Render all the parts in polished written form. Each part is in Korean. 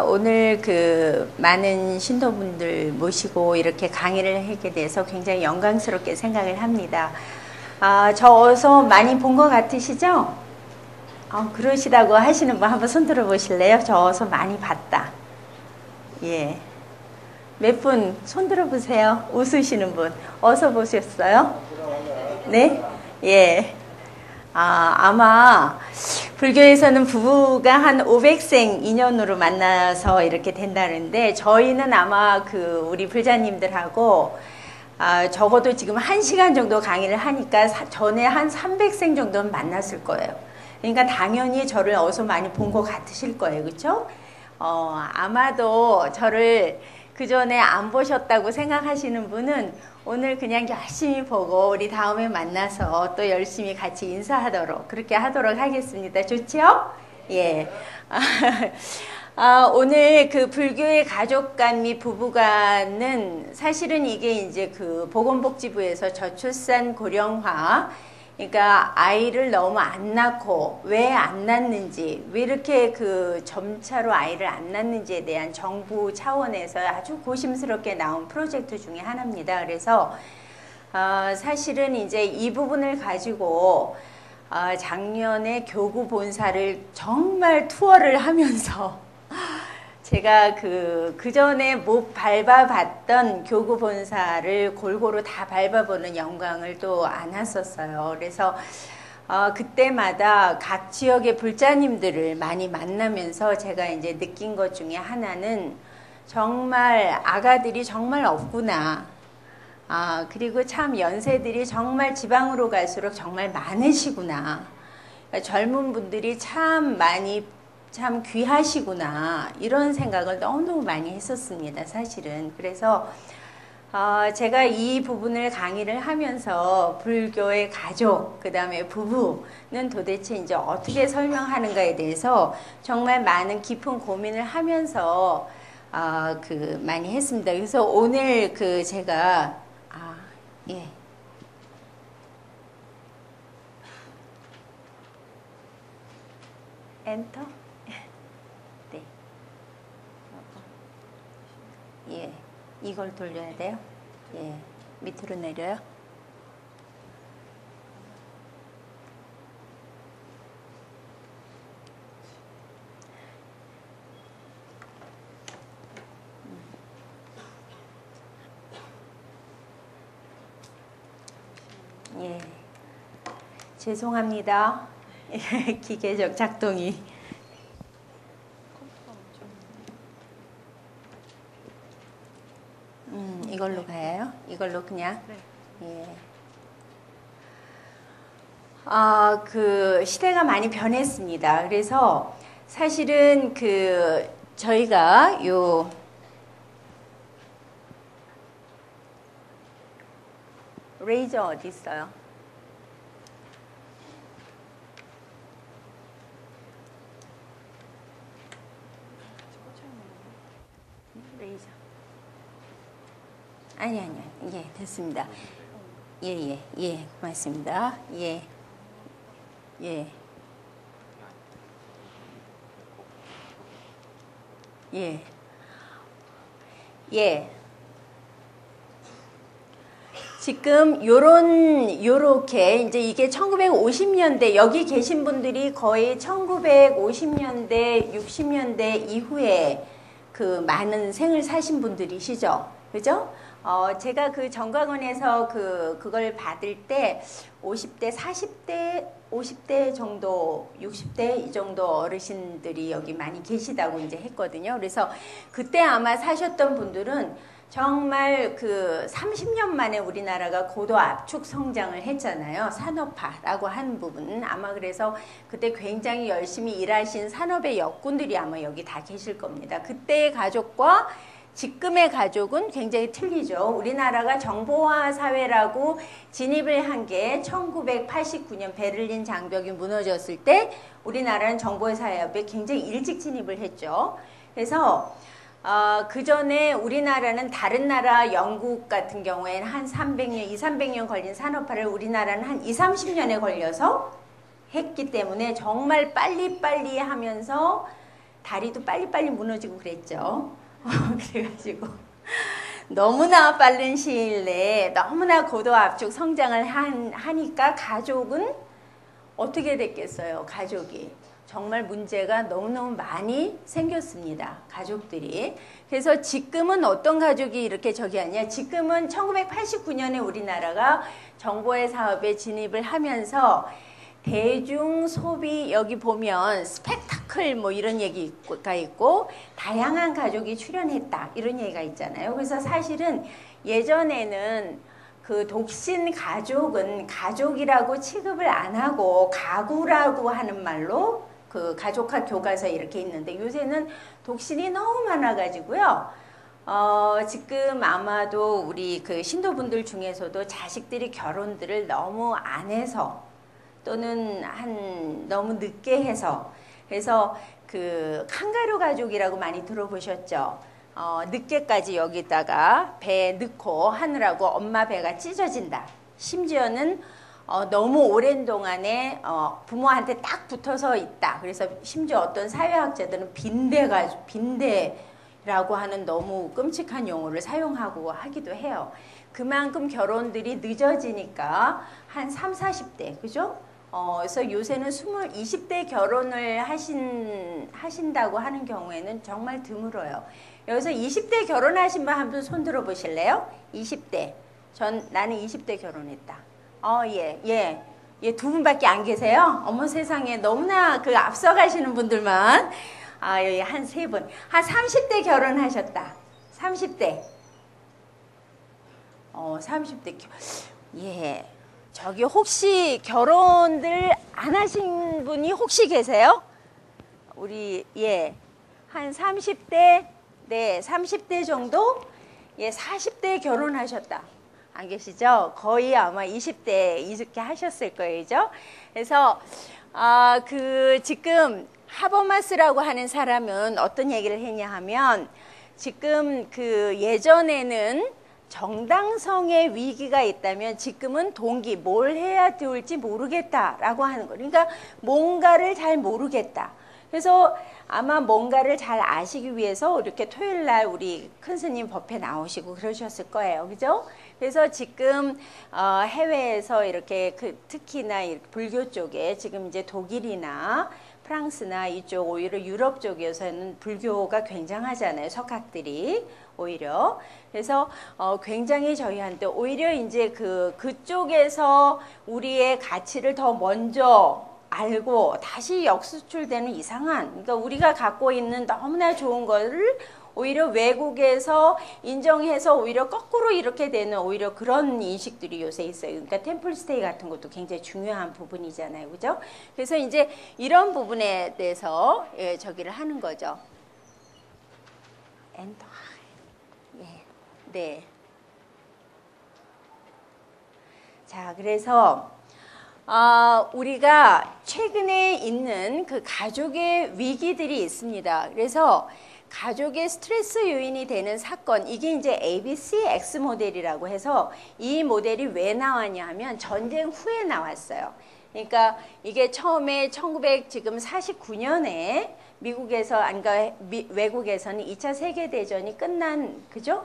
오늘 그 많은 신도분들 모시고 이렇게 강의를 하게 돼서 굉장히 영광스럽게 생각을 합니다. 저 어서 많이 본 것 같으시죠? 그러시다고 하시는 분 한번 손 들어 보실래요? 저 어서 많이 봤다. 예. 몇 분 손 들어 보세요. 웃으시는 분. 어서 보셨어요? 네? 예. 아마 불교에서는 부부가 한 500생 인연으로 만나서 이렇게 된다는데 저희는 아마 우리 불자님들하고 적어도 지금 1시간 정도 강의를 하니까 전에 한 300생 정도는 만났을 거예요. 그러니까 당연히 저를 어서 많이 본 것 같으실 거예요. 그렇죠? 아마도 저를 그 전에 안 보셨다고 생각하시는 분은 오늘 그냥 열심히 보고 우리 다음에 만나서 또 열심히 같이 인사하도록 그렇게 하도록 하겠습니다. 좋죠? 예. 오늘 그 불교의 가족간 및 부부간은 사실은 이게 이제 그 보건복지부에서 저출산 고령화, 그러니까 아이를 너무 안 낳고 왜 안 낳는지, 왜 이렇게 그 점차로 아이를 안 낳는지에 대한 정부 차원에서 아주 고심스럽게 나온 프로젝트 중에 하나입니다. 그래서 사실은 이제 이 부분을 가지고 작년에 교구 본사를 정말 투어를 하면서 제가 그 전에 못 밟아봤던 교구 본사를 골고루 다 밟아보는 영광을 또 안았었어요. 그래서 그때마다 각 지역의 불자님들을 많이 만나면서 제가 이제 느낀 것 중에 하나는 정말 아가들이 정말 없구나. 그리고 참 연세들이 정말 지방으로 갈수록 정말 많으시구나. 그러니까 젊은 분들이 참 귀하시구나. 이런 생각을 너무너무 많이 했었습니다. 사실은. 그래서 제가 이 부분을 강의를 하면서 불교의 가족, 그 다음에 부부는 도대체 이제 어떻게 설명하는가에 대해서 정말 많은 깊은 고민을 하면서 많이 했습니다. 그래서 오늘 제가 예. 엔터? 네. 예. 이걸 돌려야 돼요? 예. 밑으로 내려요? 예. 죄송합니다. 기계적 작동이. 이걸로 가요? 이걸로 그냥? 네. 예. 시대가 많이 변했습니다. 그래서 사실은 저희가 레이저 어디 있어요? 레이저. 아니요. 예, 됐습니다. 예, 고맙습니다. 예. 지금 요렇게 이제 이게 1950년대 여기 계신 분들이 거의 1950년대, 60년대 이후에 많은 생을 사신 분들이시죠. 그죠? 제가 정각원에서 그걸 받을 때 50대, 40대, 50대 정도, 60대 이 정도 어르신들이 여기 많이 계시다고 이제 했거든요. 그래서 그때 아마 사셨던 분들은 정말 30년 만에 우리나라가 고도 압축 성장을 했잖아요. 산업화라고 하는 부분은 아마 그래서 그때 굉장히 열심히 일하신 산업의 역군들이 아마 여기 다 계실 겁니다. 그때의 가족과 지금의 가족은 굉장히 틀리죠. 우리나라가 정보화 사회라고 진입을 한 게 1989년 베를린 장벽이 무너졌을 때 우리나라는 정보화 사회에 굉장히 일찍 진입을 했죠. 그래서 그 전에 우리나라는 다른 나라 영국 같은 경우에는 한 300년, 200~300년 걸린 산업화를 우리나라는 한 20~30년에 걸려서 했기 때문에 정말 빨리빨리 하면서 다리도 빨리빨리 무너지고 그랬죠. 그래가지고 너무나 빠른 시일 내에 너무나 고도압축 성장을 하니까 가족은 어떻게 됐겠어요? 가족이 정말 문제가 너무너무 많이 생겼습니다. 가족들이. 그래서 지금은 어떤 가족이 이렇게 저기 하냐? 지금은 1989년에 우리나라가 정보의 사업에 진입을 하면서 대중 소비, 여기 보면 스펙타클 뭐 이런 얘기가 있고 다양한 가족이 출연했다 이런 얘기가 있잖아요. 그래서 사실은 예전에는 그 독신 가족은 가족이라고 취급을 안 하고 가구라고 하는 말로 그 가족학 교과서에 이렇게 있는데, 요새는 독신이 너무 많아가지고요. 지금 아마도 우리 그 신도분들 중에서도 자식들이 결혼들을 너무 안 해서 또는 너무 늦게 해서, 그래서 그 칸가루 가족이라고 많이 들어보셨죠? 늦게까지 여기다가 배에 넣고 하느라고 엄마 배가 찢어진다. 심지어는 너무 오랜 동안에 부모한테 딱 붙어서 있다. 그래서 심지어 어떤 사회학자들은 빈대라고 하는 너무 끔찍한 용어를 사용하고 하기도 해요. 그만큼 결혼들이 늦어지니까 한 30, 40대, 그죠? 그래서 요새는 20대 결혼을 하신다고 하는 경우에는 정말 드물어요. 여기서 20대 결혼하신 분 한 분 손 들어 보실래요? 20대. 나는 20대 결혼했다. 예, 두 분밖에 안 계세요? 어머 세상에, 너무나 그 앞서가시는 분들만. 여기 한 세 분. 한 30대 결혼하셨다. 30대. 30대. 예. 저기 혹시 결혼들 안 하신 분이 혹시 계세요? 우리, 예. 한 30대, 네, 30대 정도? 예, 40대 결혼하셨다. 안 계시죠? 거의 아마 20대 이렇게 하셨을 거예요. 그죠? 그래서, 지금 하버마스라고 하는 사람은 어떤 얘기를 했냐 하면, 지금 그 예전에는 정당성의 위기가 있다면 지금은 뭘 해야 될지 모르겠다라고 하는 거. 그러니까 뭔가를 잘 모르겠다. 그래서 아마 뭔가를 잘 아시기 위해서 이렇게 토요일 날 우리 큰 스님 법회 나오시고 그러셨을 거예요. 그죠? 그래서 지금 해외에서 이렇게 특히나 불교 쪽에 지금 이제 독일이나 프랑스나 이쪽 오히려 유럽 쪽에서는 불교가 굉장하잖아요. 석학들이 오히려. 그래서 굉장히 저희한테 오히려 이제 그쪽에서 우리의 가치를 더 먼저 알고 다시 역수출되는 이상한, 그러니까 우리가 갖고 있는 너무나 좋은 거를 오히려 외국에서 인정해서 오히려 거꾸로 이렇게 되는 오히려 그런 인식들이 요새 있어요. 그러니까 템플스테이 같은 것도 굉장히 중요한 부분이잖아요. 그죠? 그래서 이제 이런 부분에 대해서 저기를 하는 거죠. 엔터. 예. 네. 자, 그래서 우리가 최근에 있는 그 가족의 위기들이 있습니다. 그래서 가족의 스트레스 요인이 되는 사건, 이게 이제 ABC X 모델이라고 해서 이 모델이 왜 나왔냐 하면 전쟁 후에 나왔어요. 그러니까 이게 처음에 1949년에 미국에서, 그러니까 외국에서는 2차 세계대전이 끝난, 그죠?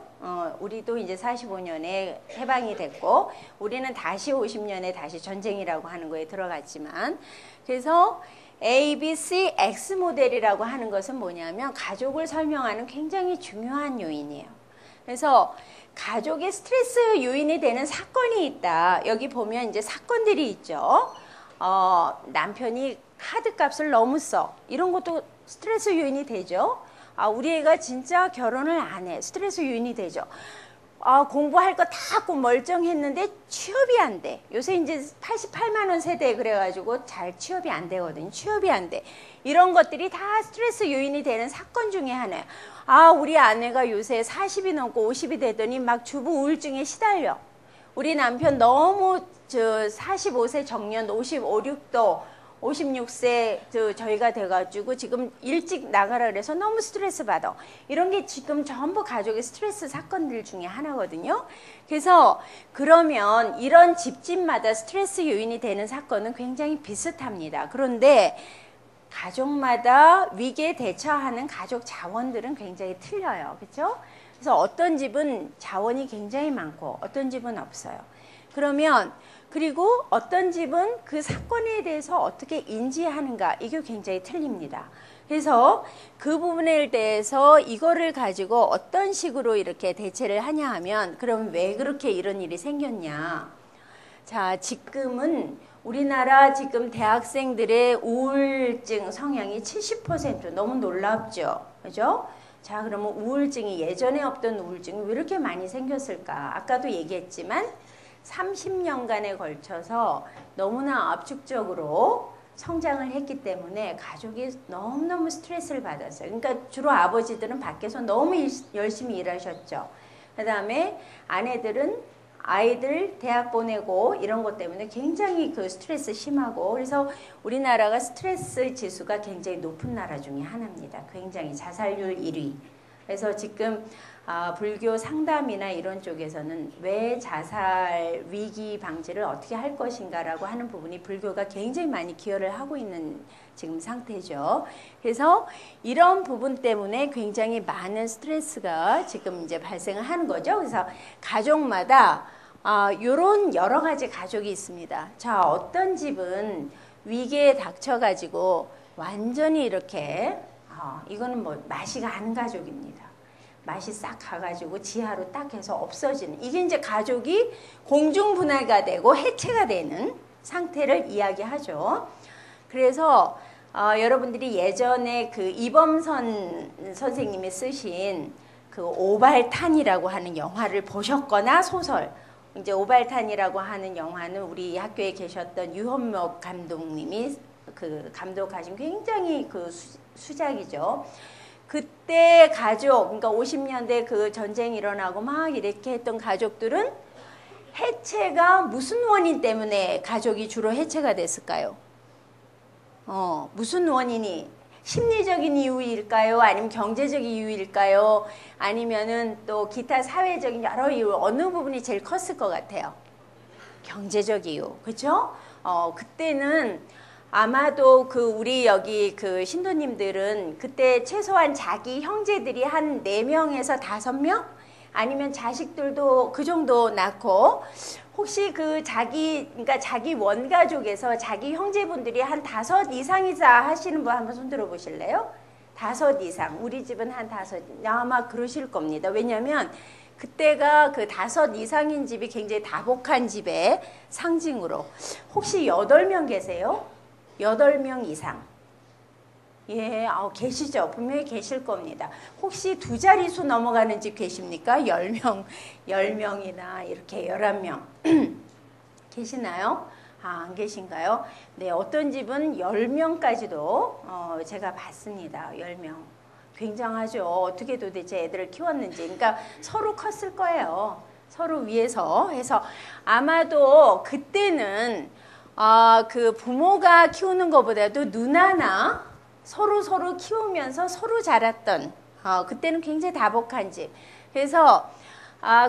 우리도 이제 45년에 해방이 됐고, 우리는 다시 50년에 다시 전쟁이라고 하는 거에 들어갔지만, 그래서 ABC X 모델이라고 하는 것은 뭐냐면 가족을 설명하는 굉장히 중요한 요인이에요. 그래서 가족의 스트레스 요인이 되는 사건이 있다. 여기 보면 이제 사건들이 있죠. 남편이 카드값을 너무 써. 이런 것도 스트레스 요인이 되죠. 우리 애가 진짜 결혼을 안 해. 스트레스 요인이 되죠. 공부할 거 다 멀쩡했는데 취업이 안 돼. 요새 이제 88만 원 세대 그래가지고 잘 취업이 안 되거든요. 취업이 안 돼. 이런 것들이 다 스트레스 요인이 되는 사건 중에 하나예요. 우리 아내가 요새 40이 넘고 50이 되더니 막 주부 우울증에 시달려. 우리 남편 너무 45세 정년 55, 6도 56세 저희가 돼가지고 지금 일찍 나가라 그래서 너무 스트레스 받아. 이런 게 지금 전부 가족의 스트레스 사건들 중에 하나거든요. 그래서 그러면 이런 집집마다 스트레스 요인이 되는 사건은 굉장히 비슷합니다. 그런데 가족마다 위기에 대처하는 가족 자원들은 굉장히 틀려요. 그렇죠? 그래서 어떤 집은 자원이 굉장히 많고 어떤 집은 없어요. 그러면 그리고 어떤 집은 그 사건에 대해서 어떻게 인지하는가 이게 굉장히 틀립니다. 그래서 그 부분에 대해서 이거를 가지고 어떤 식으로 이렇게 대체를 하냐 하면 그럼 왜 그렇게 이런 일이 생겼냐. 자, 지금은 우리나라 지금 대학생들의 우울증 성향이 70% 너무 놀랍죠. 그죠? 자, 그러면 우울증이 예전에 없던 우울증이 왜 이렇게 많이 생겼을까? 아까도 얘기했지만 30년간에 걸쳐서 너무나 압축적으로 성장을 했기 때문에 가족이 너무너무 스트레스를 받았어요. 그러니까 주로 아버지들은 밖에서 너무 열심히 일하셨죠. 그 다음에 아내들은 아이들 대학 보내고 이런 것 때문에 굉장히 그 스트레스 심하고 그래서 우리나라가 스트레스 지수가 굉장히 높은 나라 중에 하나입니다. 굉장히 자살률 1위. 그래서 지금 불교 상담이나 이런 쪽에서는 왜 자살 위기 방지를 어떻게 할 것인가라고 하는 부분이 불교가 굉장히 많이 기여를 하고 있는 지금 상태죠. 그래서 이런 부분 때문에 굉장히 많은 스트레스가 지금 이제 발생을 하는 거죠. 그래서 가족마다 요런 여러 가지 가족이 있습니다. 자, 어떤 집은 위기에 닥쳐가지고 완전히 이렇게 이거는 뭐 맛이 가는 가족입니다. 맛이 싹 가가지고 지하로 딱 해서 없어지는 이게 이제 가족이 공중분해가 되고 해체가 되는 상태를 이야기하죠. 그래서 여러분들이 예전에 그 이범선 선생님이 쓰신 그 오발탄이라고 하는 영화를 보셨거나 소설 이제 오발탄이라고 하는 영화는 우리 학교에 계셨던 유현목 감독님이 그 감독하신 굉장히 그 수작이죠. 그때 가족, 그러니까 50년대 그 전쟁이 일어나고 막 이렇게 했던 가족들은 해체가 무슨 원인 때문에 가족이 주로 해체가 됐을까요? 무슨 원인이? 심리적인 이유일까요? 아니면 경제적인 이유일까요? 아니면은 또 기타 사회적인 여러 이유, 어느 부분이 제일 컸을 것 같아요? 경제적 이유, 그렇죠? 그때는 아마도 그 우리 여기 그 신도님들은 그때 최소한 자기 형제들이 한 4명에서 5명? 아니면 자식들도 그 정도 낳고 혹시 그 그러니까 자기 원가족에서 자기 형제분들이 한 5 이상이자 하시는 분 한번 손 들어 보실래요? 5 이상. 우리 집은 한 5. 아마 그러실 겁니다. 왜냐면 그때가 그 5 이상인 집이 굉장히 다복한 집의 상징으로. 혹시 8명 계세요? 8명 이상. 예, 계시죠? 분명히 계실 겁니다. 혹시 2자릿수 넘어가는 집 계십니까? 10명이나 이렇게 11명. 계시나요? 안 계신가요? 네, 어떤 집은 10명까지도 제가 봤습니다. 10명. 굉장하죠. 어떻게 도대체 애들을 키웠는지. 그러니까 서로 컸을 거예요. 서로 위해서 해서 아마도 그때는 그 부모가 키우는 것보다도 누나나 서로 키우면서 서로 자랐던 그때는 굉장히 다복한 집. 그래서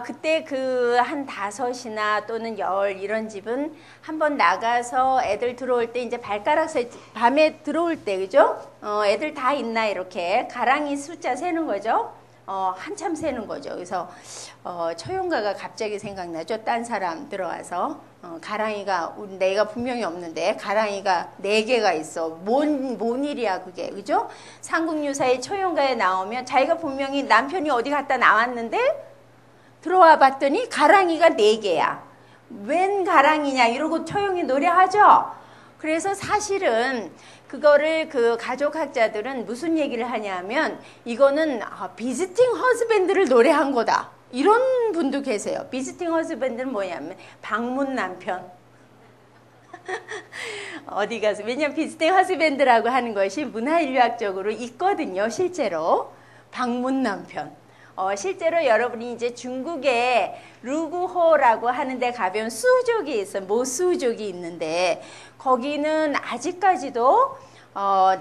그때 그 한 5이나 또는 10 이런 집은 한번 나가서 애들 들어올 때 이제 발가락 밤에 들어올 때 그죠? 애들 다 있나 이렇게 가랑이 숫자 세는 거죠. 한참 세는 거죠. 그래서 처용가가 갑자기 생각나죠. 딴 사람 들어와서 가랑이가 내가 분명히 없는데 가랑이가 4개가 있어. 뭔 일이야 그게, 그죠? 삼국유사의 처용가에 나오면 자기가 분명히 남편이 어디 갔다 나왔는데 들어와 봤더니 가랑이가 4개야. 웬 가랑이냐 이러고 처용이 노래하죠. 그래서 사실은 그거를 그 가족학자들은 무슨 얘기를 하냐면 이거는 비지팅 허즈밴드를 노래한 거다. 이런 분도 계세요. 비지팅 허즈밴드는 뭐냐면 방문 남편. 어디 가서 왜냐면 비지팅 허즈밴드라고 하는 것이 문화인류학적으로 있거든요. 실제로 방문 남편. 실제로 여러분이 이제 중국에 루구호라고 하는 데 가면 수족이 있어요. 모수족이 있는데 거기는 아직까지도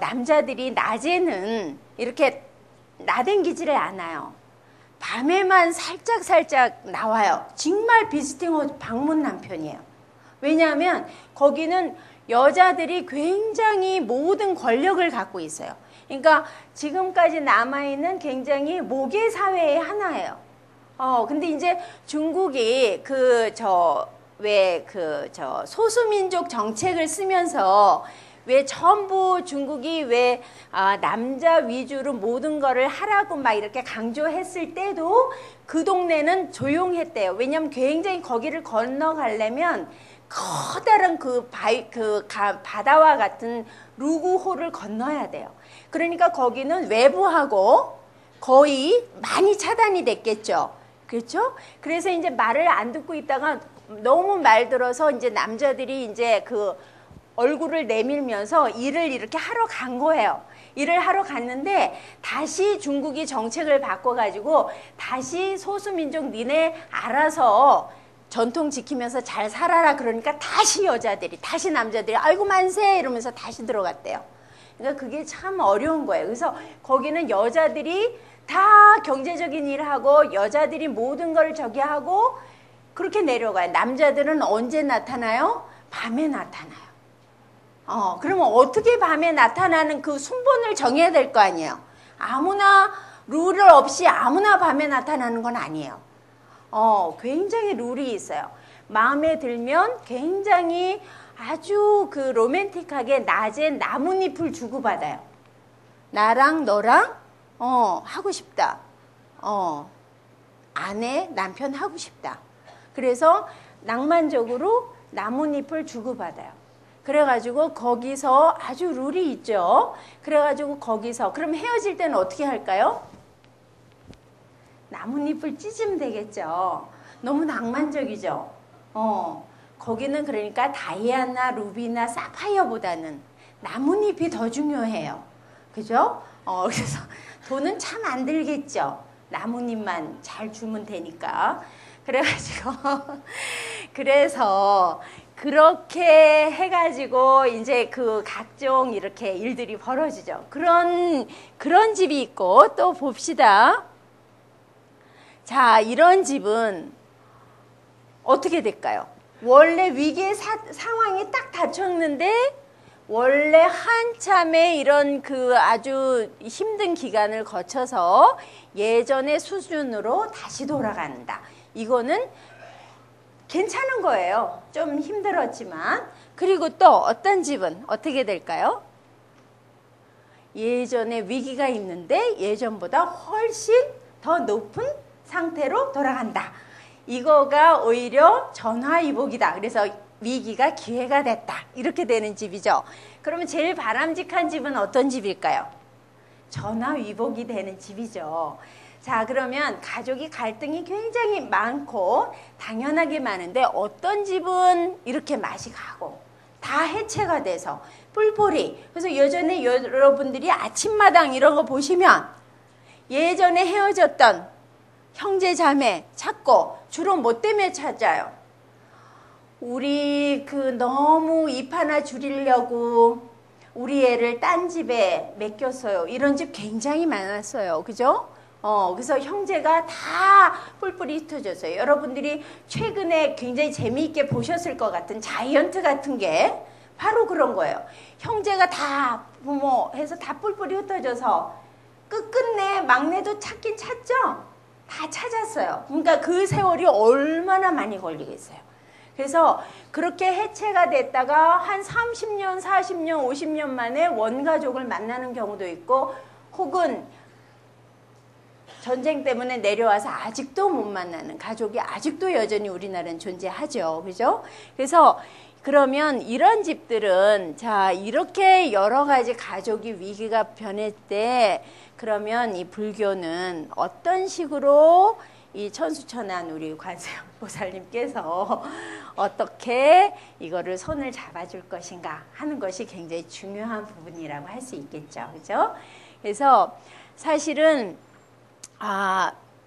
남자들이 낮에는 이렇게 나댕기지를 않아요. 밤에만 살짝 나와요. 정말 비지팅 방문 남편이에요. 왜냐하면 거기는 여자들이 굉장히 모든 권력을 갖고 있어요. 그러니까 지금까지 남아있는 굉장히 모계 사회의 하나예요. 근데 이제 중국이 소수민족 정책을 쓰면서 왜 전부 중국이 남자 위주로 모든 거를 하라고 막 이렇게 강조했을 때도 그 동네는 조용했대요. 왜냐하면 굉장히 거기를 건너가려면 커다란 바다와 같은 루구호를 건너야 돼요. 그러니까 거기는 외부하고 거의 많이 차단이 됐겠죠. 그렇죠? 그래서 이제 말을 안 듣고 있다가 너무 말 들어서 이제 남자들이 이제 얼굴을 내밀면서 일을 이렇게 하러 간 거예요. 일을 하러 갔는데 다시 중국이 정책을 바꿔가지고 다시 소수민족 니네 알아서 전통 지키면서 잘 살아라 그러니까 다시 남자들이 아이고 만세 이러면서 다시 들어갔대요. 그러니까 그게 참 어려운 거예요. 그래서 거기는 여자들이 다 경제적인 일을 하고 여자들이 모든 걸 저기 하고 그렇게 내려가요. 남자들은 언제 나타나요? 밤에 나타나요. 그러면 어떻게 밤에 나타나는 그 순번을 정해야 될 거 아니에요. 아무나 룰 없이 아무나 밤에 나타나는 건 아니에요. 굉장히 룰이 있어요. 마음에 들면 굉장히 아주 로맨틱하게 낮에 나뭇잎을 주고받아요. 나랑 너랑 하고 싶다. 아내, 남편 하고 싶다. 그래서 낭만적으로 나뭇잎을 주고받아요. 그래가지고 거기서 아주 룰이 있죠. 그래가지고 거기서 그럼 헤어질 때는 어떻게 할까요? 나뭇잎을 찢으면 되겠죠. 너무 낭만적이죠. 거기는 그러니까 다이아나, 루비나, 사파이어보다는 나뭇잎이 더 중요해요. 그죠? 그래서 돈은 참 안 들겠죠. 나뭇잎만 잘 주면 되니까. 그래가지고 그래서 그렇게 해가지고 이제 각종 이렇게 일들이 벌어지죠. 그런 집이 있고 또 봅시다. 자, 이런 집은 어떻게 될까요? 원래 위기의 상황이 딱 닥쳤는데 원래 한참의 이런 아주 힘든 기간을 거쳐서 예전의 수준으로 다시 돌아간다. 이거는 괜찮은 거예요. 좀 힘들었지만. 그리고 또 어떤 집은 어떻게 될까요? 예전에 위기가 있는데 예전보다 훨씬 더 높은 상태로 돌아간다. 이거가 오히려 전화위복이다. 그래서 위기가 기회가 됐다. 이렇게 되는 집이죠. 그러면 제일 바람직한 집은 어떤 집일까요? 전화위복이 되는 집이죠. 자, 그러면 가족이 갈등이 굉장히 많고 당연하게 많은데 어떤 집은 이렇게 맛이 가고 다 해체가 돼서 뿔뿔이. 그래서 예전에 여러분들이 아침마당 이런 거 보시면 예전에 헤어졌던 형제 자매 찾고 주로 뭐 때문에 찾아요? 우리 너무 입 하나 줄이려고 우리 애를 딴 집에 맡겼어요. 이런 집 굉장히 많았어요. 그죠? 그래서 형제가 다 뿔뿔이 흩어졌어요. 여러분들이 최근에 굉장히 재미있게 보셨을 것 같은 자이언트 같은 게 바로 그런 거예요. 형제가 다 부모해서 다 뿔뿔이 흩어져서 끝끝내 막내도 찾긴 찾죠? 다 찾았어요. 그러니까 그 세월이 얼마나 많이 걸리겠어요. 그래서 그렇게 해체가 됐다가 한 30년, 40년, 50년 만에 원가족을 만나는 경우도 있고 혹은 전쟁 때문에 내려와서 아직도 못 만나는 가족이 아직도 여전히 우리나라는 존재하죠. 그죠? 그래서 그러면 이런 집들은 자 이렇게 여러 가지 가족이 위기가 변할 때 그러면 이 불교는 어떤 식으로 이 천수천안 우리 관세음보살님께서 어떻게 이거를 손을 잡아줄 것인가 하는 것이 굉장히 중요한 부분이라고 할 수 있겠죠. 그죠? 그래서 사실은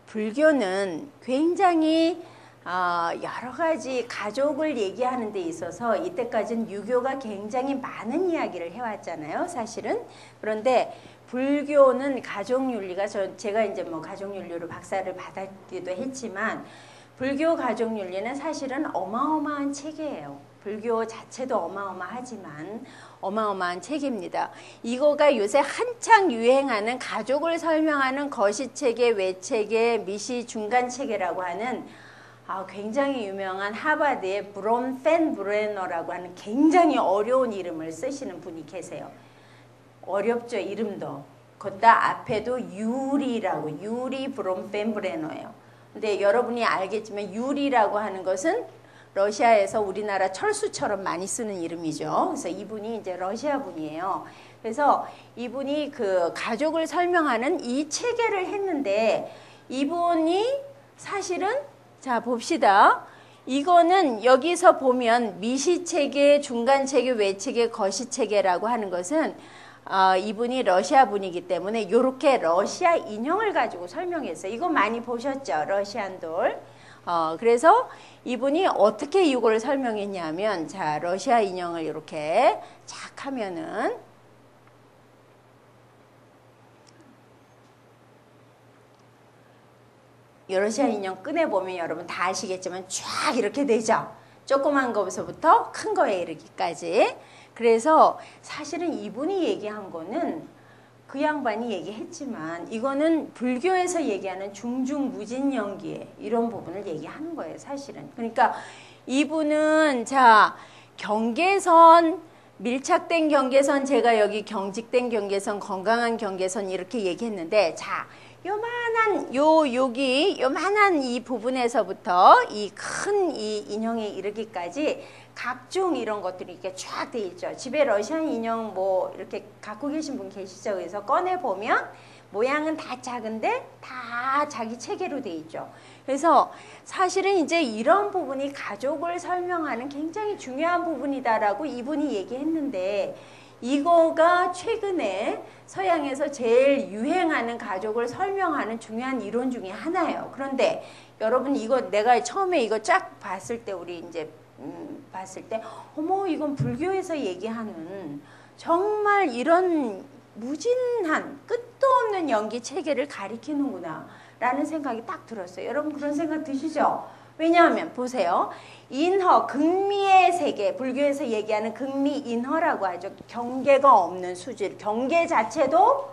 불교는 굉장히 여러 가지 가족을 얘기하는 데 있어서 이때까지는 유교가 굉장히 많은 이야기를 해왔잖아요. 사실은. 그런데 불교는 가족윤리가 제가 이제 뭐 가족윤리로 박사를 받았기도 했지만 불교 가족윤리는 사실은 어마어마한 체계예요. 불교 자체도 어마어마하지만 어마어마한 책입니다. 이거가 요새 한창 유행하는 가족을 설명하는 거시체계, 외체계, 미시 중간체계라고 하는 굉장히 유명한 하버드의 브롬펜브레너라고 하는 굉장히 어려운 이름을 쓰시는 분이 계세요. 어렵죠, 이름도. 거기다 앞에도 유리라고, 유리 브롬펜브레너예요. 근데 여러분이 알겠지만 유리라고 하는 것은 러시아에서 우리나라 철수처럼 많이 쓰는 이름이죠. 그래서 이분이 이제 러시아 분이에요. 그래서 이분이 그 가족을 설명하는 이 체계를 했는데 이분이 사실은 자 봅시다. 이거는 여기서 보면 미시체계, 중간체계, 외체계, 거시체계라고 하는 것은 이분이 러시아 분이기 때문에 이렇게 러시아 인형을 가지고 설명했어요. 이거 많이 보셨죠? 러시안 돌. 그래서 이분이 어떻게 이걸 설명했냐면 자 러시아 인형을 이렇게 착 하면은 러시아 인형 꺼내보면 여러분 다 아시겠지만 쫙 이렇게 되죠. 조그만 거부터 큰 거에 이르기까지. 그래서 사실은 이분이 얘기한 거는 그 양반이 얘기했지만 이거는 불교에서 얘기하는 중중무진연기에 이런 부분을 얘기하는 거예요, 사실은. 그러니까 이분은 자 경계선, 밀착된 경계선, 제가 여기 경직된 경계선, 건강한 경계선 이렇게 얘기했는데 자 요만한 여기 요만한 이 부분에서부터 이 큰 이 인형에 이르기까지 각종 이런 것들이 이렇게 쫙 돼 있죠. 집에 러시안 인형 뭐 이렇게 갖고 계신 분 계시죠? 그래서 꺼내 보면 모양은 다 작은데 다 자기 체계로 돼 있죠. 그래서 사실은 이제 이런 부분이 가족을 설명하는 굉장히 중요한 부분이다라고 이분이 얘기했는데 이거가 최근에 서양에서 제일 유행하는 가족을 설명하는 중요한 이론 중에 하나예요. 그런데 여러분 이거 내가 처음에 이거 쫙 봤을 때 우리 이제 봤을 때 어머 이건 불교에서 얘기하는 정말 이런 무진한 끝도 없는 연기 체계를 가리키는구나 라는 생각이 딱 들었어요. 여러분 그런 생각 드시죠? 왜냐하면 보세요. 인허, 극미의 세계, 불교에서 얘기하는 극미인허라고 하죠. 경계가 없는 수질, 경계 자체도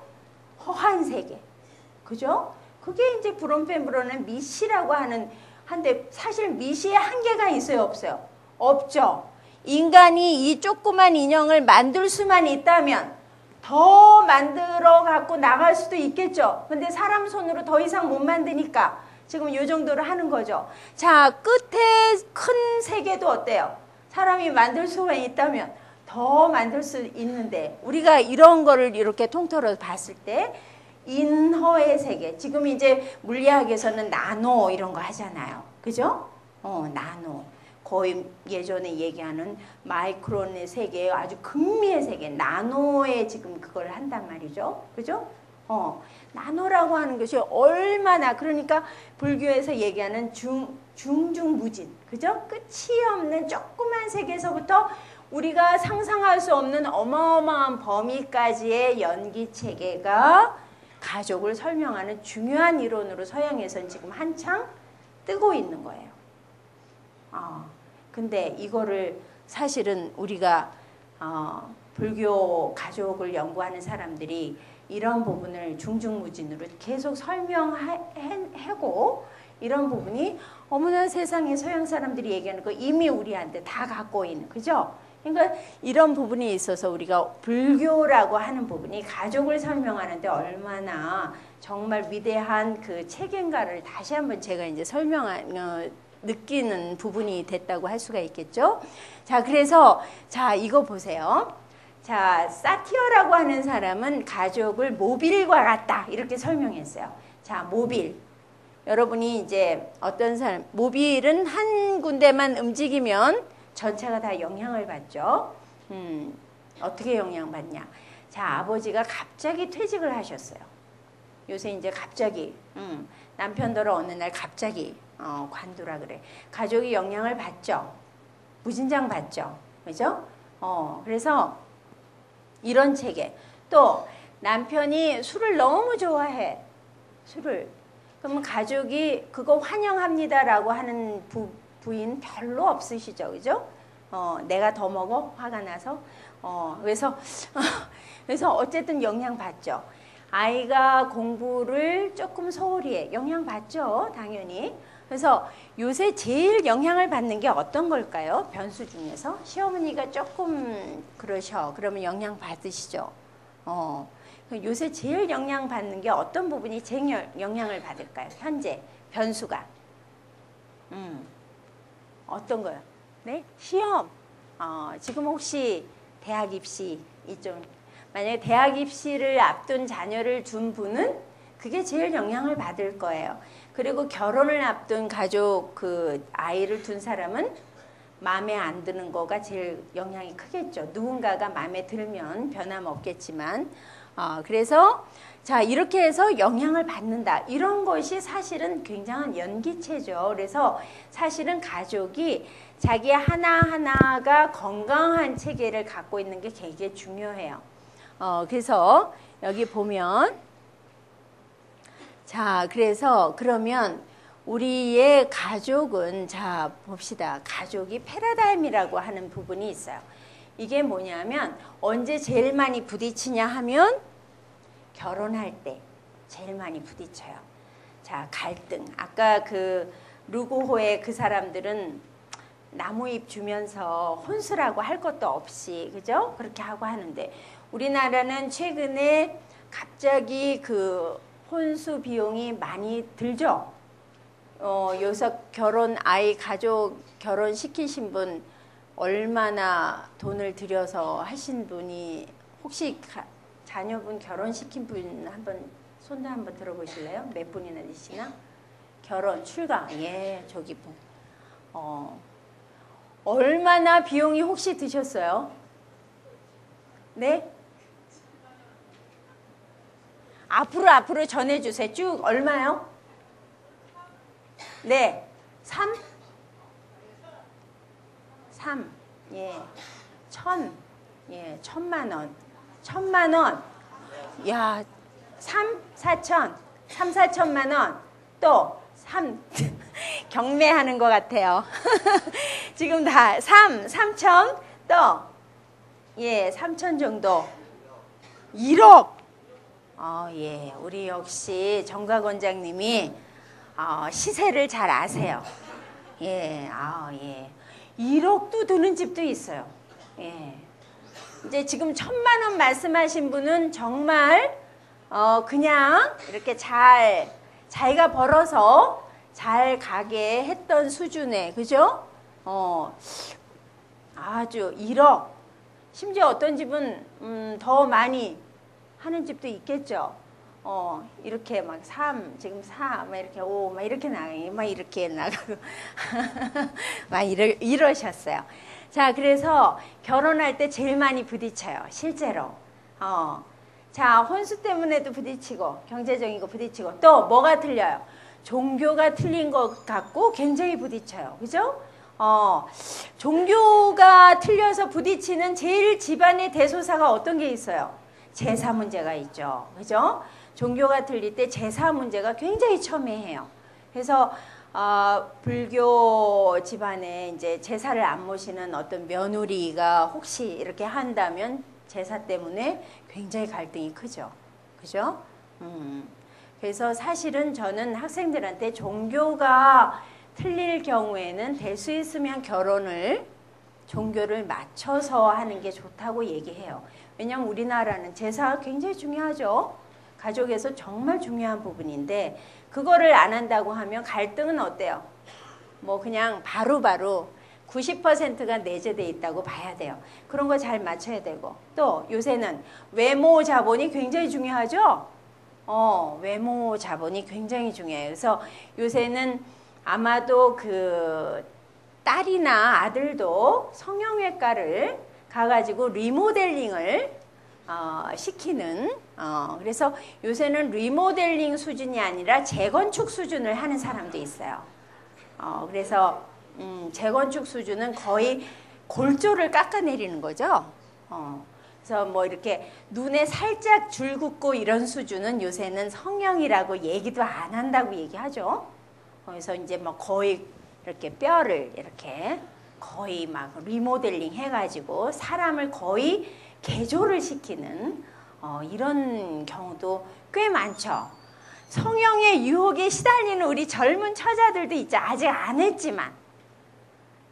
허한 세계. 그죠? 그게 이제 브롬펜브로는 미시라고 하는 한데 사실 미시에 한계가 있어요, 없어요? 없죠. 인간이 이 조그만 인형을 만들 수만 있다면 더 만들어 갖고 나갈 수도 있겠죠. 근데 사람 손으로 더 이상 못 만드니까 지금 이 정도로 하는 거죠. 자, 끝에 큰 세계도 어때요? 사람이 만들 수만 있다면 더 만들 수 있는데 우리가 이런 거를 이렇게 통틀어 봤을 때 인허의 세계. 지금 이제 물리학에서는 나노 이런 거 하잖아요. 그죠? 나노. 거의 예전에 얘기하는 마이크론의 세계, 아주 극미의 세계, 나노에 지금 그걸 한단 말이죠. 그죠? 나노라고 하는 것이 얼마나, 그러니까 불교에서 얘기하는 중중무진, 그죠? 끝이 없는 조그만 세계에서부터 우리가 상상할 수 없는 어마어마한 범위까지의 연기 체계가 가족을 설명하는 중요한 이론으로 서양에서는 지금 한창 뜨고 있는 거예요. 근데 이거를 사실은 우리가 불교 가족을 연구하는 사람들이 이런 부분을 중중무진으로 계속 설명하고 이런 부분이 어머나 세상에 서양 사람들이 얘기하는 거 이미 우리한테 다 갖고 있는, 그죠? 그러니까 이런 부분이 있어서 우리가 불교라고 하는 부분이 가족을 설명하는데 얼마나 정말 위대한 그 책임가를 다시 한번 제가 이제 느끼는 부분이 됐다고 할 수가 있겠죠. 자, 그래서 자 이거 보세요. 자, 사티어라고 하는 사람은 가족을 모빌과 같다 이렇게 설명했어요. 자, 모빌. 여러분이 이제 어떤 사람, 모빌은 한 군데만 움직이면 전체가 다 영향을 받죠. 어떻게 영향받냐? 자, 아버지가 갑자기 퇴직을 하셨어요. 요새 이제 갑자기 남편더러 어느 날 갑자기 관두라 그래. 가족이 영향을 받죠. 무진장 받죠. 그죠? 그래서 이런 체계. 또 남편이 술을 너무 좋아해. 술을. 그러면 가족이 그거 환영합니다라고 하는 부인 별로 없으시죠. 그죠? 내가 더 먹어? 화가 나서. 그래서 그래서 어쨌든 영향 받죠. 아이가 공부를 조금 소홀히 해. 영향 받죠, 당연히. 그래서 요새 제일 영향을 받는 게 어떤 걸까요? 변수 중에서 시어머니가 조금 그러셔. 그러면 영향 받으시죠. 요새 제일 영향 받는 게 어떤 부분이 제일 영향을 받을까요? 현재 변수가. 어떤 거요? 네? 시험. 지금 혹시 대학 입시 이쪽 만약에 대학 입시를 앞둔 자녀를 둔 분은 그게 제일 영향을 받을 거예요. 그리고 결혼을 앞둔 가족 그 아이를 둔 사람은 마음에 안 드는 거가 제일 영향이 크겠죠. 누군가가 마음에 들면 변함없겠지만 그래서 자 이렇게 해서 영향을 받는다. 이런 것이 사실은 굉장한 연기체죠. 그래서 사실은 가족이 자기 하나하나가 건강한 체계를 갖고 있는 게 되게 중요해요. 그래서 여기 보면 자 그래서 그러면 우리의 가족은 자 봅시다. 가족이 패러다임이라고 하는 부분이 있어요. 이게 뭐냐면 언제 제일 많이 부딪히냐 하면 결혼할 때 제일 많이 부딪혀요. 자 갈등. 아까 그 루고호의 그 사람들은 나무잎 주면서 혼수라고 할 것도 없이 그죠? 그렇게 하고 하는데 우리나라는 최근에 갑자기 그 혼수 비용이 많이 들죠. 여기서 아이 가족 결혼시키신 분 얼마나 돈을 들여서 하신 분이 혹시 자녀분 결혼시킨 분 한번 손도 한번 들어보실래요? 몇 분이나 되시나? 결혼 출가 예 저기 분 얼마나 비용이 혹시 드셨어요? 네? 앞으로 전해주세요. 쭉 얼마요? 네. 3? 예. 1,000만 원. 1,000만 원. 야, 4천만 원. 또 3 경매하는 것 같아요. 지금 다 3천 또 예, 3천 정도. 1억. 예. 우리 역시 정각 원장님이 시세를 잘 아세요. 예. 예. 1억도 드는 집도 있어요. 예. 이제 지금 1,000만 원 말씀하신 분은 정말 그냥 이렇게 자기가 벌어서 잘 가게 했던 수준의 그죠? 아주 1억. 심지어 어떤 집은 더 많이 하는 집도 있겠죠. 이렇게 막 3, 지금 4, 막 이렇게 5, 막 이렇게 나가고, 막 이렇게 나가고, 막 이러셨어요. 자, 그래서 결혼할 때 제일 많이 부딪혀요. 실제로. 자, 혼수 때문에도 부딪히고, 경제적인 거 부딪히고, 또 뭐가 틀려요? 종교가 틀린 것 같고 굉장히 부딪혀요. 그죠? 종교가 틀려서 부딪히는 제일 집안의 대소사가 어떤 게 있어요? 제사 문제가 있죠. 그죠? 종교가 틀릴 때 제사 문제가 굉장히 첨예해요. 그래서 불교 집안에 이제 제사를 안 모시는 어떤 며느리가 혹시 이렇게 한다면 제사 때문에 굉장히 갈등이 크죠. 그죠? 그래서 사실은 저는 학생들한테 종교가 틀릴 경우에는 될 수 있으면 종교를 맞춰서 하는 게 좋다고 얘기해요. 왜냐하면 우리나라는 제사가 굉장히 중요하죠. 가족에서 정말 중요한 부분인데 그거를 안 한다고 하면 갈등은 어때요? 뭐 그냥 바로바로 90%가 내재돼 있다고 봐야 돼요. 그런 거 잘 맞춰야 되고 또 요새는 외모 자본이 굉장히 중요하죠. 외모 자본이 굉장히 중요해요. 그래서 요새는 아마도 그 딸이나 아들도 성형외과를 가가지고 리모델링을 시키는 그래서 요새는 리모델링 수준이 아니라 재건축 수준을 하는 사람도 있어요. 그래서 재건축 수준은 거의 골조를 깎아내리는 거죠. 그래서 뭐 이렇게 눈에 살짝 줄 긋고 이런 수준은 요새는 성형이라고 얘기도 안 한다고 얘기하죠. 그래서 이제 뭐 거의 이렇게 뼈를 이렇게 거의 막 리모델링 해가지고 사람을 거의 개조를 시키는 이런 경우도 꽤 많죠. 성형의 유혹에 시달리는 우리 젊은 처자들도 있죠. 아직 안 했지만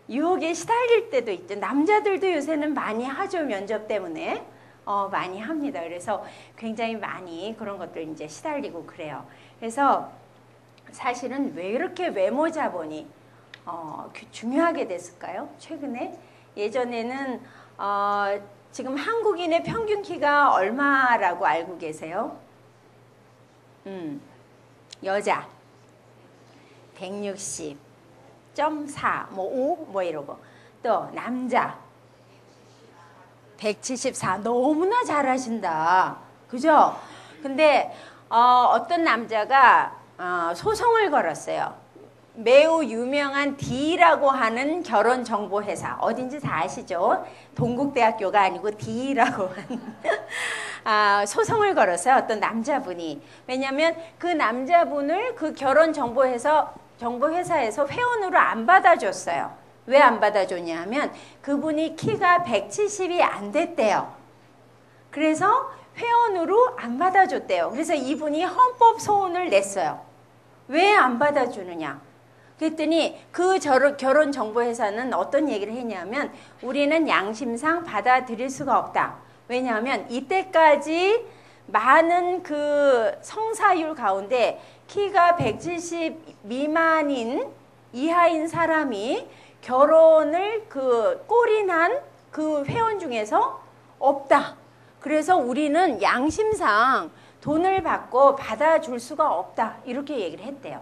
유혹에 시달릴 때도 있죠. 남자들도 요새는 많이 하죠. 면접 때문에 많이 합니다. 그래서 굉장히 많이 그런 것들 이제 시달리고 그래요. 그래서 사실은 왜 이렇게 외모 자본이 중요하게 됐을까요? 최근에 예전에는 지금 한국인의 평균 키가 얼마라고 알고 계세요? 여자 160.4 뭐 5 뭐 이러고 또 남자 174 너무나 잘하신다. 그죠? 근데 어떤 남자가 소송을 걸었어요. 매우 유명한 D라고 하는 결혼정보회사 어딘지 다 아시죠? 동국대학교가 아니고 D라고 하는 소송을 걸었어요. 어떤 남자분이. 왜냐하면 그 남자분을 그 결혼정보회사에서 회원으로 안 받아줬어요. 왜 안 받아줬냐 하면 그분이 키가 170이 안 됐대요. 그래서 회원으로 안 받아줬대요. 그래서 이분이 헌법 소원을 냈어요. 왜 안 받아주느냐? 그랬더니 그 결혼정보회사는 어떤 얘기를 했냐면 우리는 양심상 받아들일 수가 없다. 왜냐하면 이때까지 많은 그 성사율 가운데 키가 170 미만인 이하인 사람이 결혼을 꼴인한 그 회원 중에서 없다. 그래서 우리는 양심상 돈을 받고 받아줄 수가 없다. 이렇게 얘기를 했대요.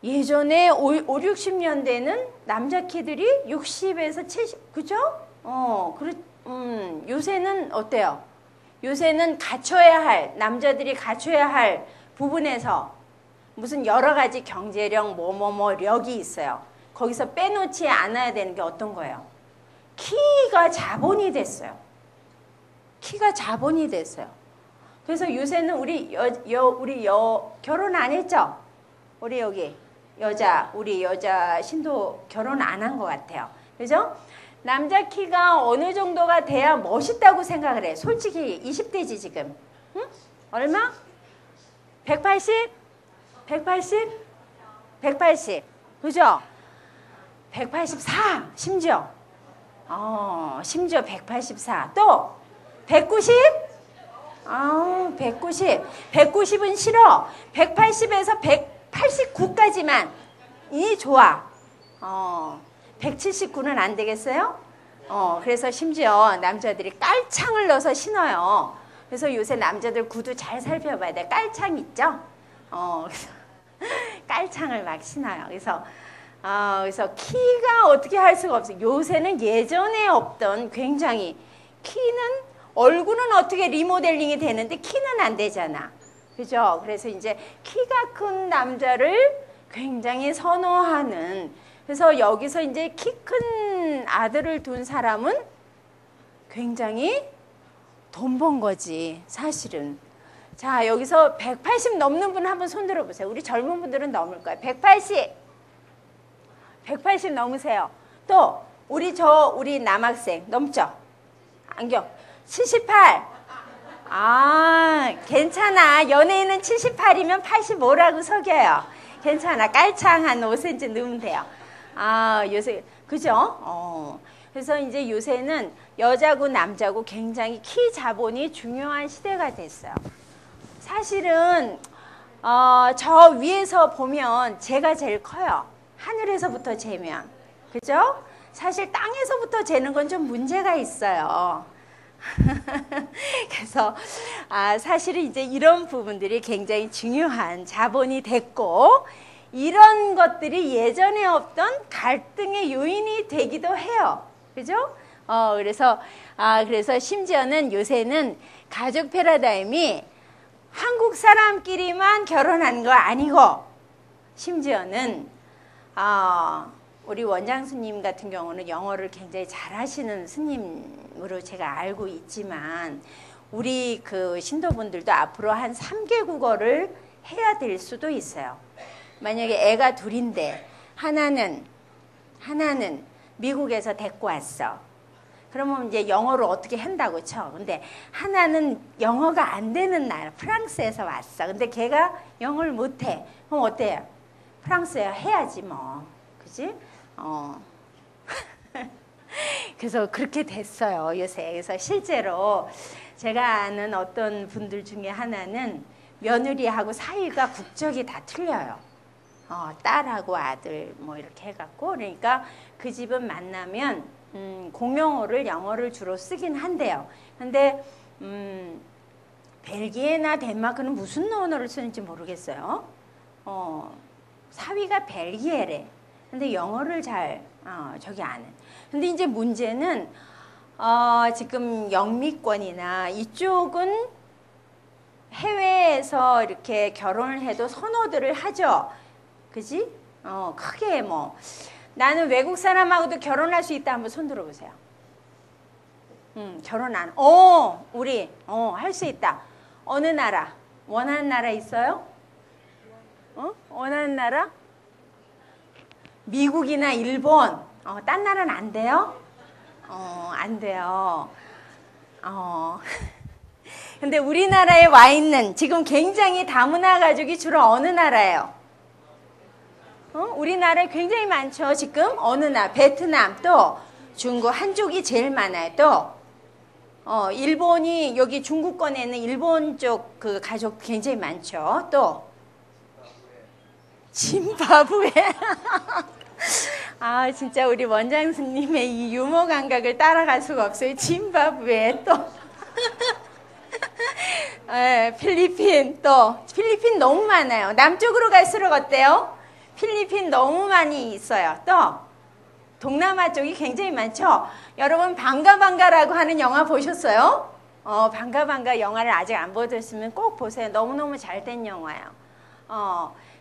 예전에 60년대는 남자 키들이 60에서 70, 그죠? 요새는 어때요? 요새는 남자들이 갖춰야 할 부분에서 무슨 여러 가지 경제력, 력이 있어요. 거기서 빼놓지 않아야 되는 게 어떤 거예요? 키가 자본이 됐어요. 키가 자본이 됐어요. 그래서 요새는 우리 결혼 안 했죠? 우리 여자 신도 결혼 안 한 것 같아요. 그죠? 남자 키가 어느 정도가 돼야 멋있다고 생각을 해. 솔직히 20대지 지금. 응? 얼마? 180? 180? 180. 그죠? 184 심지어. 심지어 184. 또 190? 190. 190은 싫어. 180에서 189까지만 이 좋아. 179는 안 되겠어요? 그래서 심지어 남자들이 깔창을 넣어서 신어요. 그래서 요새 남자들 구두 잘 살펴봐야 돼. 깔창 있죠? 그래서 깔창을 막 신어요. 그래서 키가 어떻게 할 수가 없어요. 요새는 예전에 없던 굉장히 얼굴은 어떻게 리모델링이 되는데 키는 안 되잖아. 그죠? 그래서 이제 키가 큰 남자를 굉장히 선호하는. 그래서 여기서 이제 키 큰 아들을 둔 사람은 굉장히 돈 번 거지, 사실은. 자, 여기서 180 넘는 분 한번 손 들어보세요. 우리 젊은 분들은 넘을 거예요. 180 넘으세요. 또 우리 남학생 넘죠? 안경 78. 괜찮아. 연예인은 78이면 85라고 속여요. 괜찮아. 깔창 한 5cm 넣으면 돼요. 요새 그죠? 그래서 이제 요새는 여자고 남자고 굉장히 키 자본이 중요한 시대가 됐어요. 사실은 저 위에서 보면 제가 제일 커요. 하늘에서부터 재면. 그죠? 사실 땅에서부터 재는 건 좀 문제가 있어요. 그래서 사실은 이제 이런 부분들이 굉장히 중요한 자본이 됐고, 이런 것들이 예전에 없던 갈등의 요인이 되기도 해요. 그죠? 그래서 심지어는 요새는 가족 패러다임이 한국 사람끼리만 결혼한 거 아니고, 심지어는 우리 원장 스님 같은 경우는 영어를 굉장히 잘하시는 스님으로 제가 알고 있지만, 우리 그 신도분들도 앞으로 한 3개국어를 해야 될 수도 있어요. 만약에 애가 둘인데 하나는 하나는 미국에서 데리고 왔어. 그러면 이제 영어를 어떻게 한다고 쳐. 근데 하나는 영어가 안 되는 나라, 프랑스에서 왔어. 근데 걔가 영어를 못해. 그럼 어때요? 프랑스에 해야지 뭐. 그지? 그래서 그렇게 됐어요, 요새. 그래서 실제로 제가 아는 어떤 분들 중에 하나는 며느리하고 사이가 국적이 다 틀려요. 딸하고 아들 뭐 이렇게 해갖고. 그러니까 그 집은 만나면 공용어를 영어를 주로 쓰긴 한대요. 근데 벨기에나 덴마크는 무슨 언어를 쓰는지 모르겠어요. 사위가 벨기에래. 근데 영어를 잘 저기 아는. 근데 이제 문제는 지금 영미권이나 이쪽은 해외에서 이렇게 결혼을 해도 선호들을 하죠. 그지? 크게 뭐 나는 외국 사람하고도 결혼할 수 있다. 한번 손 들어보세요. 결혼 안. 우리 할 수 있다. 어느 나라? 원하는 나라 있어요? 원하는 나라? 미국이나 일본. 딴 나라는 안 돼요? 안 돼요. 근데 우리나라에 와 있는 지금 굉장히 다문화 가족이 주로 어느 나라예요? 우리나라에 굉장히 많죠. 지금 어느 나라? 베트남, 또 중국, 한쪽이 제일 많아요. 또 일본이 여기 중국권에는 일본 쪽 그 가족 굉장히 많죠. 또 짐바브웨. 진짜 우리 원장님의 이 유머 감각을 따라갈 수가 없어요. 짐바브웨 또 필리핀, 또 필리핀 너무 많아요. 남쪽으로 갈수록 어때요? 필리핀 너무 많이 있어요. 또 동남아 쪽이 굉장히 많죠. 여러분 반가반가라고 하는 영화 보셨어요? 반가반가 영화를 아직 안 보셨으면 꼭 보세요. 너무너무 잘된 영화예요.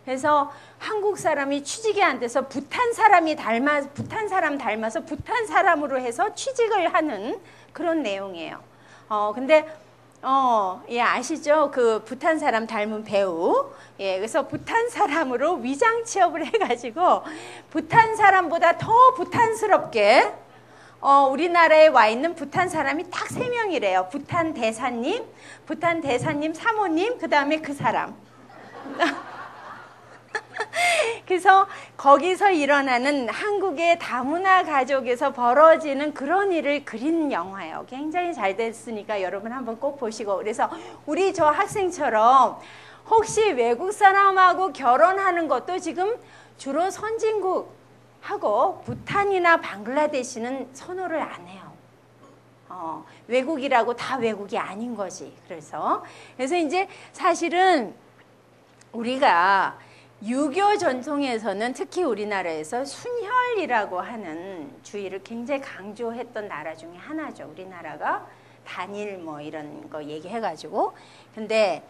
그래서 한국 사람이 취직이 안 돼서 부탄 사람 닮아서 부탄 사람으로 해서 취직을 하는 그런 내용이에요. 근데 예, 아시죠? 그 부탄 사람 닮은 배우. 예, 그래서 부탄 사람으로 위장 취업을 해가지고 부탄 사람보다 더 부탄스럽게 우리나라에 와 있는 부탄 사람이 딱 3명이래요. 부탄 대사님, 사모님, 그 다음에 그 사람. 그래서 거기서 일어나는 한국의 다문화 가족에서 벌어지는 그런 일을 그린 영화예요. 굉장히 잘 됐으니까 여러분 한번 꼭 보시고. 그래서 우리 저 학생처럼 혹시 외국 사람하고 결혼하는 것도 지금 주로 선진국하고 부탄이나 방글라데시는 선호를 안 해요. 외국이라고 다 외국이 아닌 거지. 그래서 이제 사실은 우리가 유교 전통에서는 특히 우리나라에서 순혈이라고 하는 주의를 굉장히 강조했던 나라 중에 하나죠. 우리나라가 단일 뭐 이런 거 얘기해가지고. 근데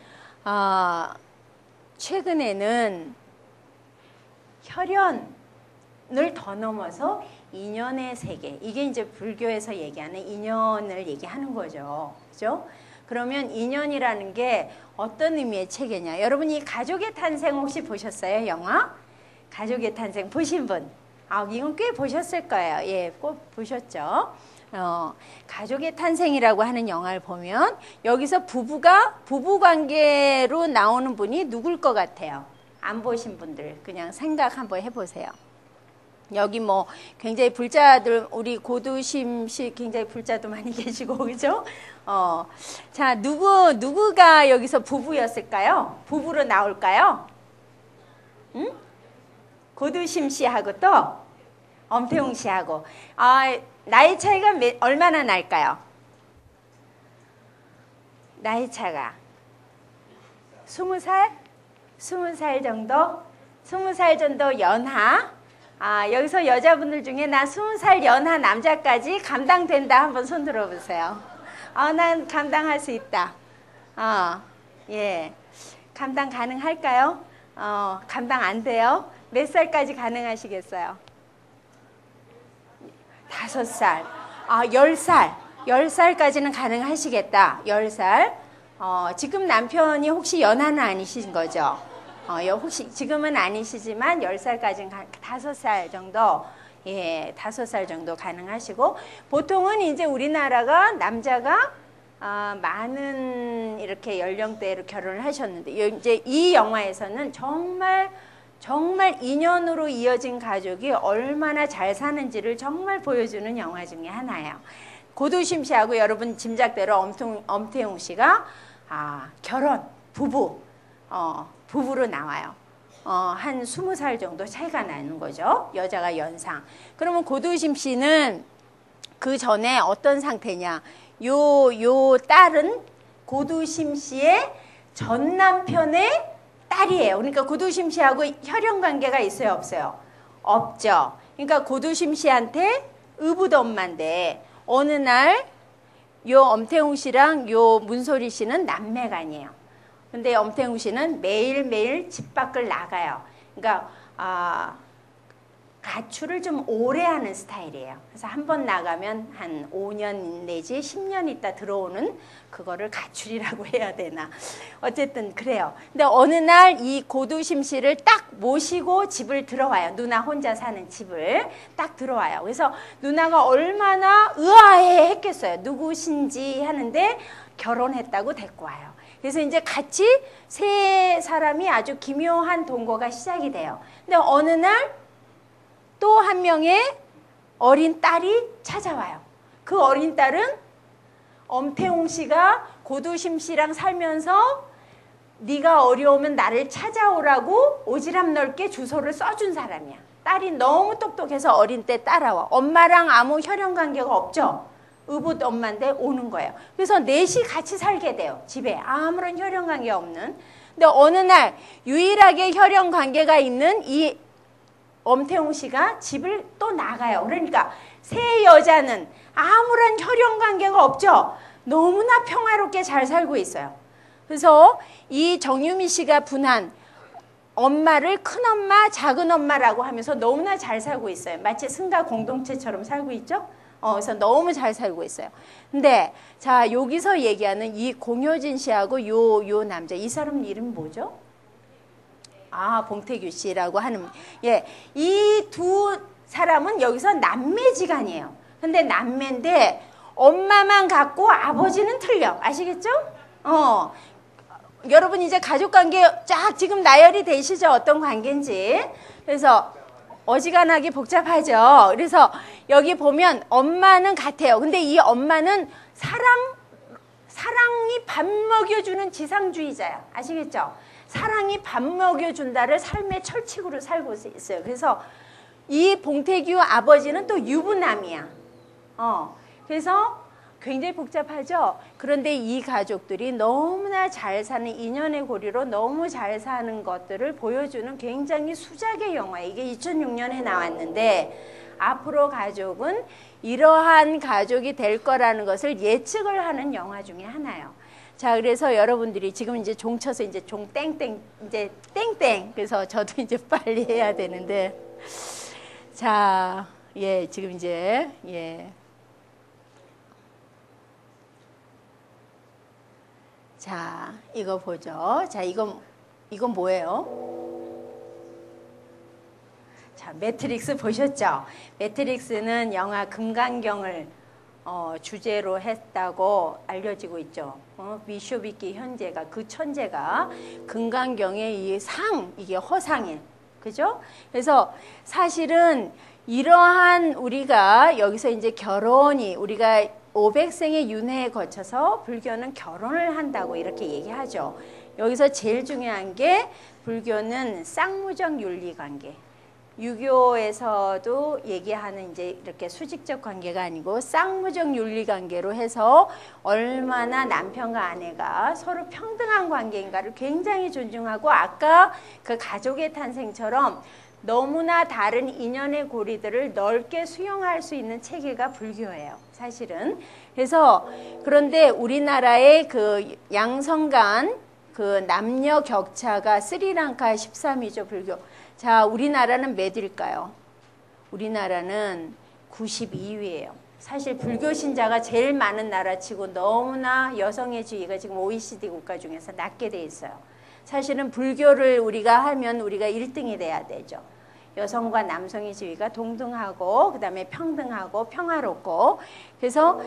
최근에는 혈연을 더 넘어서 인연의 세계, 이게 이제 불교에서 얘기하는 인연을 얘기하는 거죠. 그죠? 그러면 인연이라는 게 어떤 의미의 체계냐? 여러분 이 가족의 탄생 혹시 보셨어요? 영화? 가족의 탄생 보신 분? 이건 꽤 보셨을 거예요. 예, 꼭 보셨죠? 가족의 탄생이라고 하는 영화를 보면 여기서 부부 관계로 나오는 분이 누굴 것 같아요? 안 보신 분들 그냥 생각 한번 해보세요. 여기 뭐 굉장히 불자들, 우리 고두심 씨 굉장히 불자도 많이 계시고, 그죠? 자, 누구가 여기서 부부였을까요? 부부로 나올까요? 응? 고두심 씨하고 또 엄태웅 씨하고. 나이 차이가 얼마나 날까요? 나이 차가 20살? 20살 정도? 20살 정도 연하? 여기서 여자분들 중에 나 20살 연하 남자까지 감당된다. 한번 손 들어보세요. 난 감당할 수 있다. 예. 감당 가능할까요? 감당 안 돼요? 몇 살까지 가능하시겠어요? 5살. 10살. 10살까지는 가능하시겠다. 10살. 지금 남편이 혹시 연하는 아니신 거죠? 혹시 지금은 아니시지만 10살까지는 5살 정도. 예, 5살 정도 가능하시고, 보통은 이제 우리나라가 남자가 많은 이렇게 연령대로 결혼을 하셨는데, 이제 이 영화에서는 정말 인연으로 이어진 가족이 얼마나 잘 사는지를 정말 보여주는 영화 중에 하나예요. 고두심 씨하고 여러분 짐작대로 엄태웅 씨가 결혼, 부부로 나와요. 한 20살 정도 차이가 나는 거죠. 여자가 연상. 그러면 고두심 씨는 그 전에 어떤 상태냐. 요 딸은 고두심 씨의 전 남편의 딸이에요. 그러니까 고두심 씨하고 혈연 관계가 있어요, 없어요? 없죠. 그러니까 고두심 씨한테 의붓 엄마인데 어느 날 요 엄태웅 씨랑 요 문소리 씨는 남매간이에요. 근데 엄태웅 씨는 매일매일 집 밖을 나가요. 그러니까 가출을 좀 오래 하는 스타일이에요. 그래서 한 번 나가면 한 5년 내지 10년 있다 들어오는 그거를 가출이라고 해야 되나. 어쨌든 그래요. 근데 어느 날 이 고두심 씨를 딱 모시고 집을 들어와요. 누나 혼자 사는 집을 딱 들어와요. 그래서 누나가 얼마나 의아해 했겠어요. 누구신지 하는데 결혼했다고 데리고 와요. 그래서 이제 같이 세 사람이 아주 기묘한 동거가 시작이 돼요. 근데 어느 날 또 한 명의 어린 딸이 찾아와요. 그 어린 딸은 엄태웅 씨가 고두심 씨랑 살면서 네가 어려우면 나를 찾아오라고 오지랖 넓게 주소를 써준 사람이야. 딸이 너무 똑똑해서 어린 때 따라와. 엄마랑 아무 혈연 관계가 없죠. 의붓 엄마인데 오는 거예요. 그래서 넷이 같이 살게 돼요. 집에 아무런 혈연 관계 없는. 근데 어느 날 유일하게 혈연 관계가 있는 이 엄태웅 씨가 집을 또 나가요. 그러니까 세 여자는 아무런 혈연 관계가 없죠. 너무나 평화롭게 잘 살고 있어요. 그래서 이 정유미 씨가 분한 엄마를 큰엄마, 작은엄마라고 하면서 너무나 잘 살고 있어요. 마치 승가 공동체처럼 살고 있죠. 그래서 너무 잘 살고 있어요. 근데 자 여기서 얘기하는 이 공효진 씨하고 요 남자, 이 사람 이름 뭐죠? 봉태규 씨라고 하는, 예, 이 두 사람은 여기서 남매지간이에요. 근데 남매인데 엄마만 같고 아버지는 틀려. 아시겠죠? 여러분 이제 가족관계 쫙 지금 나열이 되시죠? 어떤 관계인지. 그래서 어지간하게 복잡하죠. 그래서 여기 보면 엄마는 같아요. 근데 이 엄마는 사랑이 밥 먹여주는 지상주의자야. 아시겠죠? 사랑이 밥 먹여준다를 삶의 철칙으로 살고 있어요. 그래서 이 봉태규 아버지는 또 유부남이야. 그래서 굉장히 복잡하죠. 그런데 이 가족들이 너무나 잘 사는 인연의 고리로 너무 잘 사는 것들을 보여주는 굉장히 수작의 영화예요. 이게 2006년에 나왔는데 앞으로 가족은 이러한 가족이 될 거라는 것을 예측을 하는 영화 중에 하나예요. 자, 그래서 여러분들이 지금 이제 종 쳐서 이제 종 땡땡, 이제 땡땡. 그래서 저도 이제 빨리 해야 되는데. 자, 예, 지금 이제, 예. 자, 이거 보죠. 자, 이건 뭐예요? 자, 매트릭스 보셨죠? 매트릭스는 영화 금강경을 주제로 했다고 알려지고 있죠. 미쇼비키 현재가 그 천재가 금강경의 이 이게 허상에, 그죠? 그래서 사실은 이러한 우리가 여기서 이제 우리가 500생의 윤회에 거쳐서 불교는 결혼을 한다고 이렇게 얘기하죠. 여기서 제일 중요한 게 불교는 쌍무적 윤리관계. 유교에서도 얘기하는 이제 이렇게 수직적 관계가 아니고 쌍무적 윤리관계로 해서 얼마나 남편과 아내가 서로 평등한 관계인가를 굉장히 존중하고 아까 그 가족의 탄생처럼 너무나 다른 인연의 고리들을 넓게 수용할 수 있는 체계가 불교예요. 사실은. 그래서 그런데 우리나라의 그 양성간 그 남녀 격차가 스리랑카 13위죠, 불교. 자, 우리나라는 몇일까요? 우리나라는 92위예요. 사실 불교 신자가 제일 많은 나라치고 너무나 여성의 지위가 지금 OECD 국가 중에서 낮게 돼 있어요. 사실은 불교를 우리가 하면 우리가 1등이 돼야 되죠. 여성과 남성의 지위가 동등하고 그다음에 평등하고 평화롭고 그래서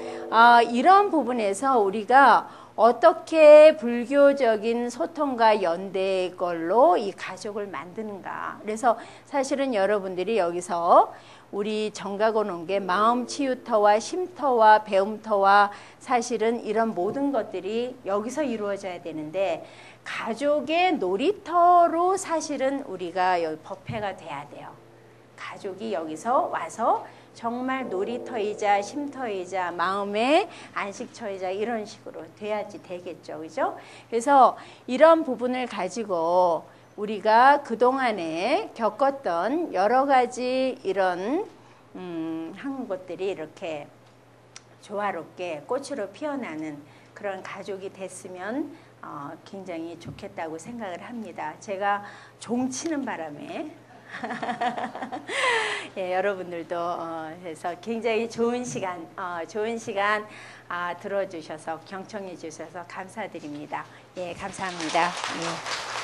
이런 부분에서 우리가 어떻게 불교적인 소통과 연대의 걸로 이 가족을 만드는가. 그래서 사실은 여러분들이 여기서 우리 정각원 온 게 마음 치유터와 쉼터와 배움터와 사실은 이런 모든 것들이 여기서 이루어져야 되는데 가족의 놀이터로 사실은 우리가 여기 법회가 돼야 돼요. 가족이 여기서 와서 정말 놀이터이자 쉼터이자 마음의 안식처이자 이런 식으로 돼야지 되겠죠. 그죠? 그래서 이런 부분을 가지고 우리가 그동안에 겪었던 여러 가지 이런 한 것들이 이렇게 조화롭게 꽃으로 피어나는 그런 가족이 됐으면 굉장히 좋겠다고 생각을 합니다. 제가 종치는 바람에 예, 여러분들도 해서 굉장히 좋은 시간 들어주셔서 경청해 주셔서 감사드립니다. 예, 감사합니다. 예.